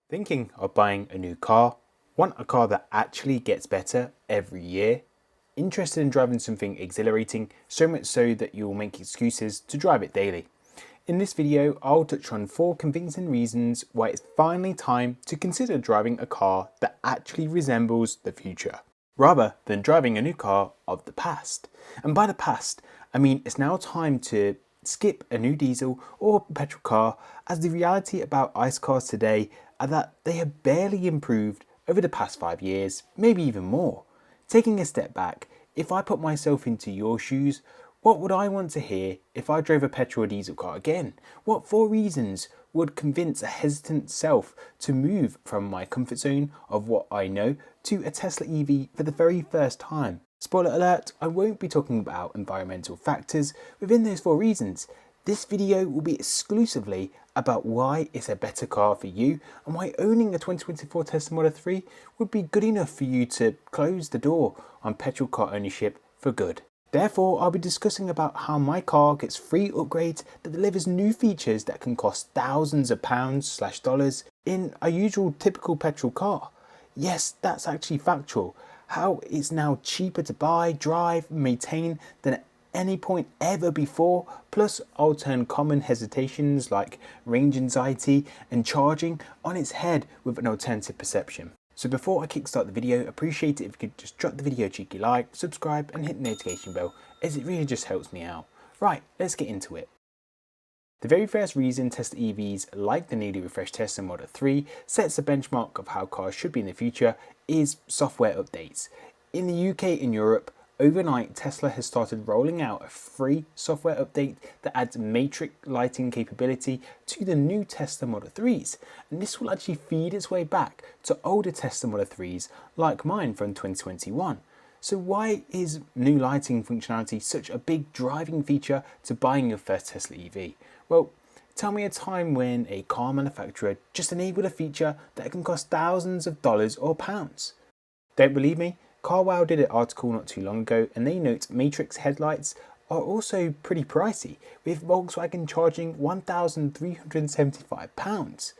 Thinking of buying a new car? Want a car that actually gets better every year? Interested in driving something exhilarating, so much so that you'll make excuses to drive it daily? In this video, I'll touch on 4 convincing reasons why it's finally time to consider driving a car that actually resembles the future, rather than driving a new car of the past. And by the past, I mean it's now time to skip a new diesel or petrol car, as the reality about ICE cars today are that they have barely improved over the past 5 years, maybe even more. Taking a step back, if I put myself into your shoes, what would I want to hear if I drove a petrol or diesel car again? What 4 reasons would convince a hesitant self to move from my comfort zone of what I know to a Tesla EV for the very first time? Spoiler alert, I won't be talking about environmental factors within those 4 reasons. This video will be exclusively about why it's a better car for you and why owning a 2024 Tesla Model 3 would be good enough for you to close the door on petrol car ownership for good. Therefore, I'll be discussing about how my car gets free upgrades that delivers new features that can cost thousands of pounds/dollars in a usual typical petrol car. Yes, that's actually factual. How it's now cheaper to buy, drive, and maintain than at any point ever before. Plus, I'll turn common hesitations like range anxiety and charging on its head with an alternative perception. So before I kickstart the video, appreciate it if you could just drop the video a cheeky like, subscribe and hit the notification bell, as it really just helps me out. Right, let's get into it. The very first reason Tesla EVs, like the newly refreshed Tesla Model 3, sets the benchmark of how cars should be in the future is software updates. In the UK and Europe, overnight Tesla has started rolling out a free software update that adds matrix lighting capability to the new Tesla Model 3s, and this will actually feed its way back to older Tesla Model 3s like mine from 2021. So why is new lighting functionality such a big driving feature to buying your first Tesla EV? Well, tell me a time when a car manufacturer just enabled a feature that can cost thousands of dollars or pounds. Don't believe me? CarWow did an article not too long ago and they note matrix headlights are also pretty pricey, with Volkswagen charging £1,375.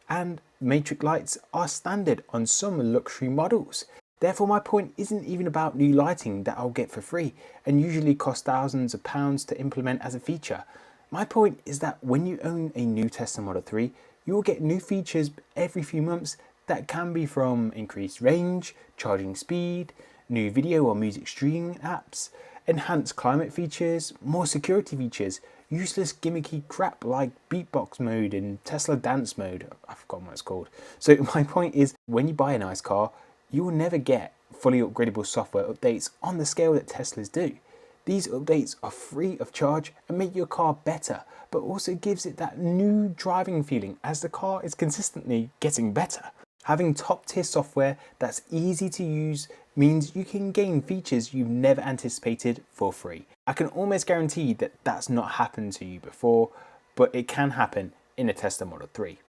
And matrix lights are standard on some luxury models. Therefore, my point isn't even about new lighting that I'll get for free and usually cost thousands of pounds to implement as a feature. My point is that when you own a new Tesla Model 3, you will get new features every few months that can be from increased range, charging speed, new video or music streaming apps, enhanced climate features, more security features, useless gimmicky crap like beatbox mode and Tesla dance mode. I've forgotten what it's called. So my point is, when you buy a nice car, you will never get fully upgradable software updates on the scale that Teslas do. These updates are free of charge and make your car better, but also gives it that new driving feeling as the car is consistently getting better. Having top tier software that's easy to use means you can gain features you've never anticipated for free. I can almost guarantee that that's not happened to you before, but it can happen in a Tesla Model 3.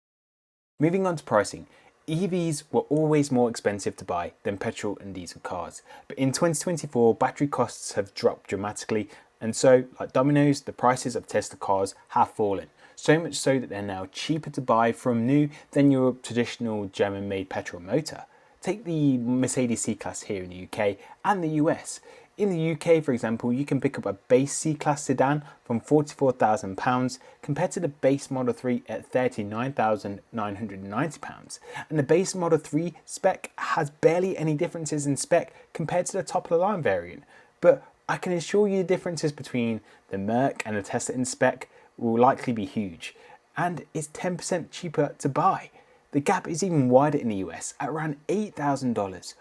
Moving on to pricing. EVs were always more expensive to buy than petrol and diesel cars, but in 2024 battery costs have dropped dramatically, and so, like dominoes, the prices of Tesla cars have fallen, so much so that they're now cheaper to buy from new than your traditional German-made petrol motor. Take the Mercedes C-Class here in the UK and the US. In the UK, for example, you can pick up a base C-Class sedan from £44,000 compared to the base Model 3 at £39,990. And the base Model 3 spec has barely any differences in spec compared to the top of the line variant. But I can assure you the differences between the Merc and the Tesla in spec will likely be huge. And it's 10% cheaper to buy. The gap is even wider in the US at around $8,000.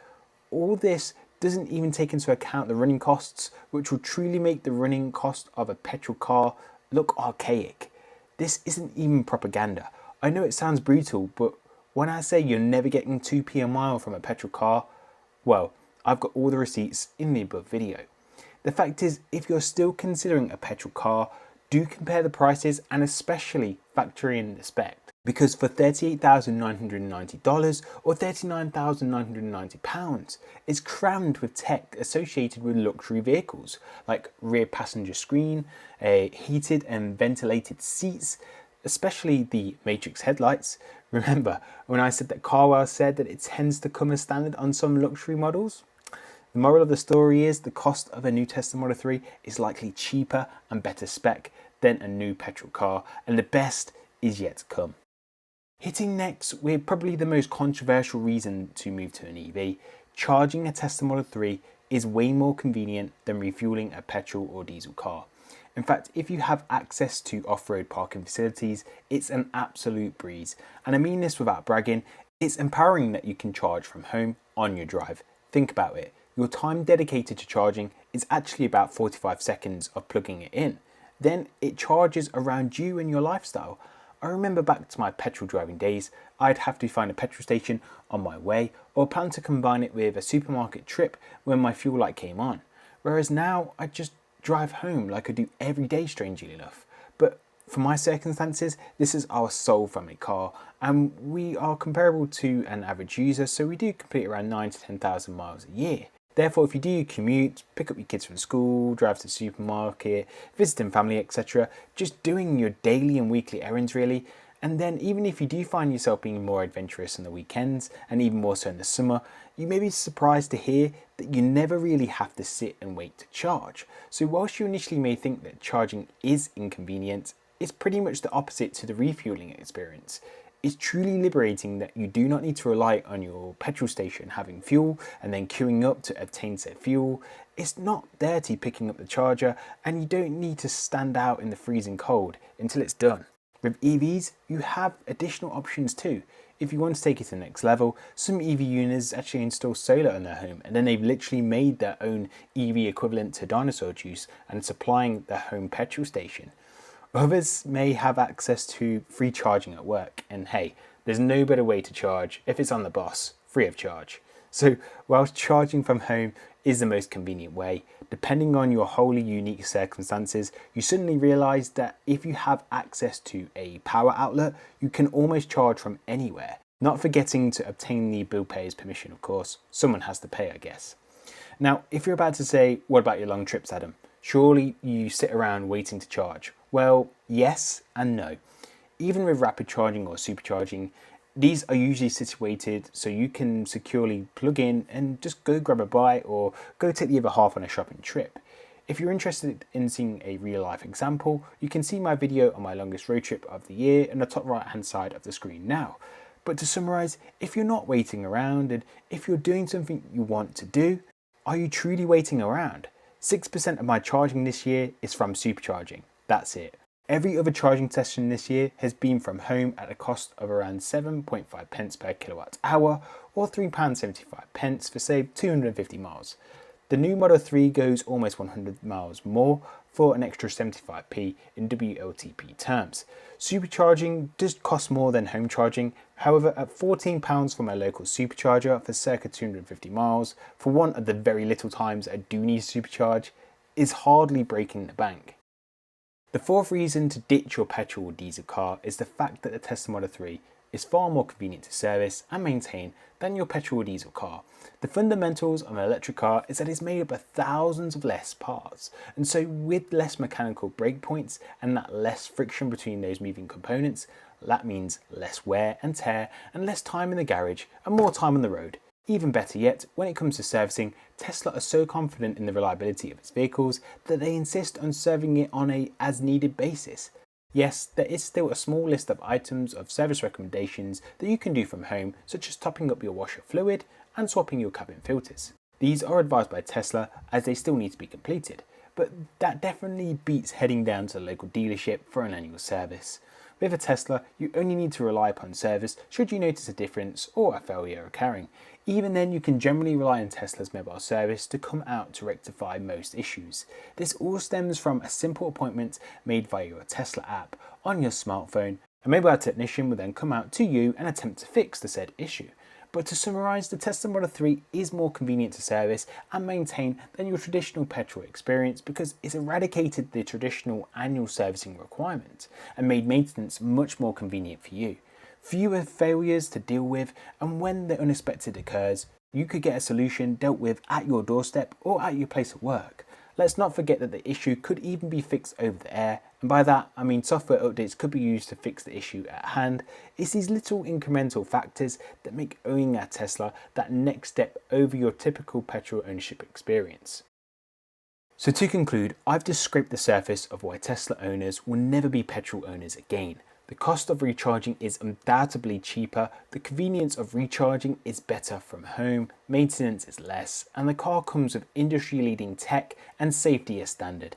All this doesn't even take into account the running costs, which will truly make the running cost of a petrol car look archaic. This isn't even propaganda. I know it sounds brutal, but when I say you're never getting 2p a mile from a petrol car, well, I've got all the receipts in the above video. The fact is, if you're still considering a petrol car, do compare the prices and especially factor in the spec. Because for $38,990 or £39,990, it's crammed with tech associated with luxury vehicles like rear passenger screen, heated and ventilated seats, especially the matrix headlights, Remember when I said that Carwell said that it tends to come as standard on some luxury models? The moral of the story is the cost of a new Tesla Model 3 is likely cheaper and better spec than a new petrol car, and the best is yet to come. Hitting next with probably the most controversial reason to move to an EV, charging a Tesla Model 3 is way more convenient than refueling a petrol or diesel car. In fact, if you have access to off-road parking facilities, it's an absolute breeze. And I mean this without bragging, it's empowering that you can charge from home on your drive. Think about it. Your time dedicated to charging is actually about 45 seconds of plugging it in. Then it charges around you and your lifestyle. I remember back to my petrol driving days, I'd have to find a petrol station on my way or plan to combine it with a supermarket trip when my fuel light came on. Whereas now I just drive home like I do every day, strangely enough. But for my circumstances, this is our sole family car and we are comparable to an average user, so we do complete around 9 to 10,000 miles a year. Therefore, if you do commute, pick up your kids from school, drive to the supermarket, visiting family, etc., just doing your daily and weekly errands really, and then even if you do find yourself being more adventurous on the weekends, and even more so in the summer, you may be surprised to hear that you never really have to sit and wait to charge. So whilst you initially may think that charging is inconvenient, it's pretty much the opposite to the refueling experience. It's truly liberating that you do not need to rely on your petrol station having fuel and then queuing up to obtain said fuel. It's not dirty picking up the charger and you don't need to stand out in the freezing cold until it's done. With EVs, you have additional options too. If you want to take it to the next level, some EV owners actually install solar in their home and then they've literally made their own EV equivalent to dinosaur juice and supplying their home petrol station. Others may have access to free charging at work, and hey, there's no better way to charge if it's on the bus, free of charge. So whilst charging from home is the most convenient way, depending on your wholly unique circumstances, you suddenly realise that if you have access to a power outlet, you can almost charge from anywhere. Not forgetting to obtain the bill payer's permission, of course. Someone has to pay, I guess. Now, if you're about to say, what about your long trips, Adam? Surely you sit around waiting to charge. Well, yes and no. Even with rapid charging or supercharging, these are usually situated so you can securely plug in and just go grab a bite or go take the other half on a shopping trip. If you're interested in seeing a real life example, you can see my video on my longest road trip of the year in the top right hand side of the screen now. But to summarise, if you're not waiting around and if you're doing something you want to do, are you truly waiting around? 6% of my charging this year is from supercharging. That's it. Every other charging session this year has been from home at a cost of around 7.5 pence per kilowatt hour or £3.75 for say 250 miles. The new Model 3 goes almost 100 miles more for an extra 75p in WLTP terms. Supercharging does cost more than home charging, however at £14 from a local supercharger for circa 250 miles, for one of the very little times I do need to supercharge, is hardly breaking the bank. The fourth reason to ditch your petrol or diesel car is the fact that the Tesla Model 3 is far more convenient to service and maintain than your petrol or diesel car. The fundamentals of an electric car is that it's made up of thousands of less parts, and so with less mechanical breakpoints and that less friction between those moving components, that means less wear and tear and less time in the garage and more time on the road. Even better yet, when it comes to servicing, Tesla are so confident in the reliability of its vehicles that they insist on serving it on a as-needed basis. Yes, there is still a small list of items of service recommendations that you can do from home, such as topping up your washer fluid and swapping your cabin filters. These are advised by Tesla as they still need to be completed, but that definitely beats heading down to the local dealership for an annual service. With a Tesla, you only need to rely upon service should you notice a difference or a failure occurring. Even then, you can generally rely on Tesla's mobile service to come out to rectify most issues. This all stems from a simple appointment made via your Tesla app on your smartphone. A mobile technician will then come out to you and attempt to fix the said issue. But to summarise, the Tesla Model 3 is more convenient to service and maintain than your traditional petrol experience because it's eradicated the traditional annual servicing requirement and made maintenance much more convenient for you. Fewer failures to deal with, and when the unexpected occurs, you could get a solution dealt with at your doorstep or at your place of work. Let's not forget that the issue could even be fixed over the air, and by that I mean software updates could be used to fix the issue at hand. It's these little incremental factors that make owning a Tesla that next step over your typical petrol ownership experience. So to conclude, I've just scraped the surface of why Tesla owners will never be petrol owners again. The cost of recharging is undoubtedly cheaper, the convenience of recharging is better from home, maintenance is less, and the car comes with industry-leading tech and safety as standard.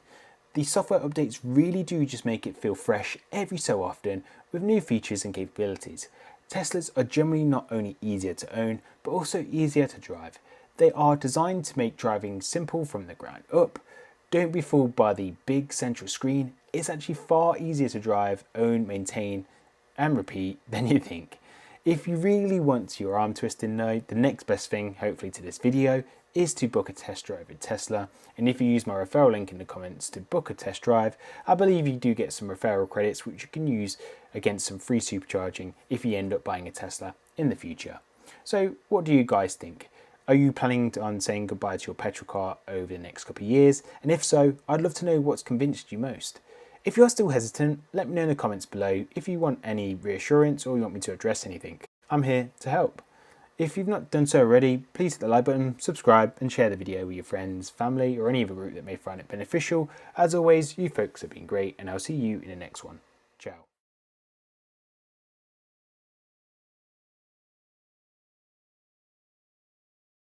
The software updates really do just make it feel fresh every so often with new features and capabilities. Teslas are generally not only easier to own, but also easier to drive. They are designed to make driving simple from the ground up. Don't be fooled by the big central screen. It's actually far easier to drive, own, maintain, and repeat than you think. If you really want your arm twisting though, the next best thing, hopefully to this video, is to book a test drive with Tesla. And if you use my referral link in the comments to book a test drive, I believe you do get some referral credits which you can use against some free supercharging if you end up buying a Tesla in the future. So what do you guys think? Are you planning on saying goodbye to your petrol car over the next couple of years? And if so, I'd love to know what's convinced you most. If you're still hesitant, let me know in the comments below if you want any reassurance or you want me to address anything. I'm here to help. If you've not done so already, please hit the like button, subscribe and share the video with your friends, family or any other group that may find it beneficial. As always, you folks have been great and I'll see you in the next one. Ciao.